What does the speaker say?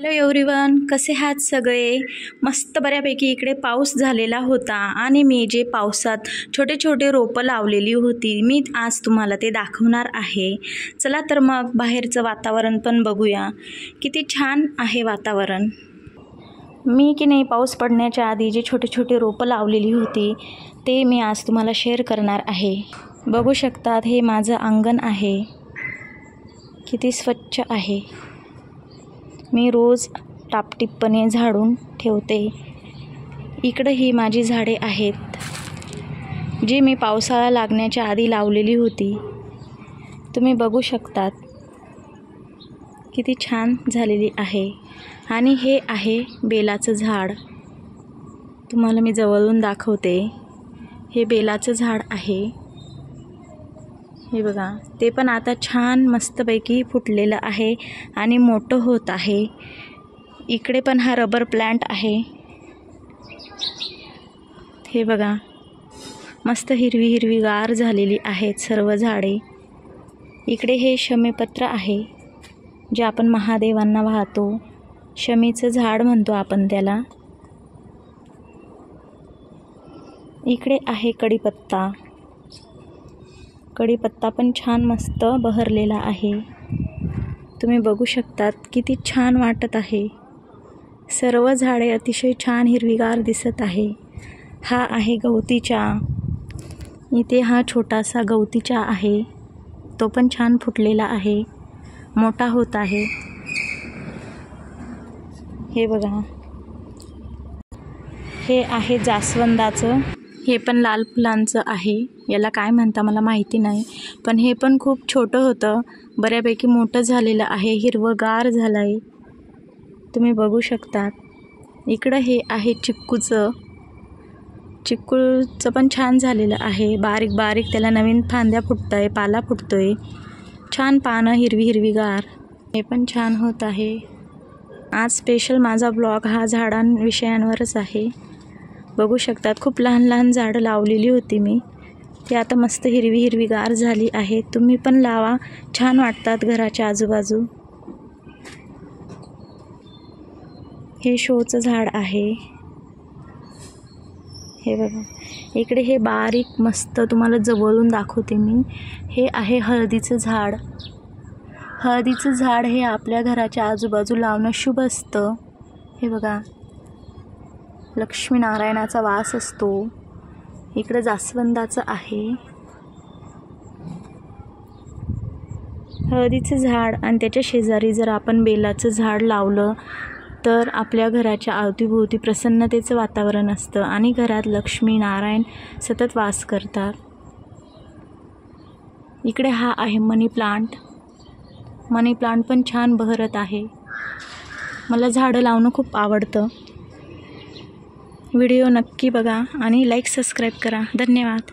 Hello everyone, कसे आहात सगळे? मस्त बऱ्यापैकी इकडे पाऊस झालेला होता आणि मी जे पावसात छोटे छोटे रोपं लावलेली होती मी आज तुम्हाला ते दाखवणार आहे. चला तर मग बाहेरचं वातावरण पण बघूया. किती छान आहे वातावरण. मी की नाही पाऊस पडण्याच्या आधी जे छोटे छोटे रोपं लावलेली होती ते मी आज तुम्हाला शेअर करणार आहे. बघू शकतात हे माझं अंगण आहे. किती स्वच्छ आहे. मी रोज टापटीपपणे झाडून ठेवते. इकडं ही माझी झाडे आहेत जी मी पावसाळा लागण्याच्या आधी लावलेली होती. तुम्ही बघू शकतात किती छान झालेली आहे. आणि हे आहे बेलाचं झाड. तुम्हाला मी जवळून दाखवते. हे बेलाचं झाड आहे. हे बघा, ते पण आता छान मस्तपैकी फुटलेलं आहे आणि मोठं होत आहे. इकडे पण हा रबर प्लांट आहे. हे बघा, मस्त हिरवी हिरवीगार झालेली आहेत सर्व झाडे. इकडे हे शमीपत्र आहे जे आपण महादेवांना वाहतो. शमीचं झाड म्हणतो आपण त्याला. इकडे आहे कढीपत्ता. कढीपत्ता पण छान मस्त बहरलेला आहे. तुम्ही बघू शकतात किती छान वाटत आहे. सर्व झाडे अतिशय छान हिरवीगार दिसत आहे. हा आहे गवती चहा. इथे हा छोटासा गवती चहा आहे. तो पण छान फुटलेला आहे, मोठा होत आहे. हे बघा, हे आहे जास्वंदाचं. हे पण लाल फुलांचं आहे. याला काय म्हणता मला माहिती नाही, पण हे पण खूप छोटं होतं. बऱ्यापैकी मोठं झालेलं आहे. हिरवंगार झालं आहे. तुम्ही बघू शकतात. इकडं हे आहे चिक्कूचं. चिक्कूचं पण छान झालेलं आहे. बारीक बारीक त्याला नवीन फांद्या फुटत आहे, पाला फुटतो आहे. छान पानं हिरवी हिरवीगार. हे पण छान होत आहे. आज स्पेशल माझा ब्लॉग हा झाडांविषयांवरच आहे. बघू शकतात खूप लहान लहान झाडं लावलेली होती मी. ती आता मस्त हिरवी हिरवीगार झाली आहे. तुम्ही पण लावा, छान वाटतात घराच्या आजूबाजू. हे शोचं झाड आहे. हे बघा, इकडे हे बारीक मस्त तुम्हाला जवळून दाखवते मी. हे आहे हळदीचं झाड. हळदीचं झाड हे आपल्या घराच्या आजूबाजू लावणं शुभ असतं. हे बघा, लक्ष्मीनारायणाचा वास असतो. इकडे जास्वंदाचं आहे. हळदीचं झाड आणि त्याच्या शेजारी जर आपण बेलाचं झाड लावलं तर आपल्या घराच्या अवतीभोवती प्रसन्नतेचं वातावरण असतं आणि घरात लक्ष्मी नारायण सतत वास करतात. इकडे हा आहे मनी प्लांट. मनी प्लांट पण छान बहरत आहे. मला झाडं लावणं खूप आवडतं. व्हिडिओ नक्की बघा आणि लाईक सबस्क्राईब करा. धन्यवाद.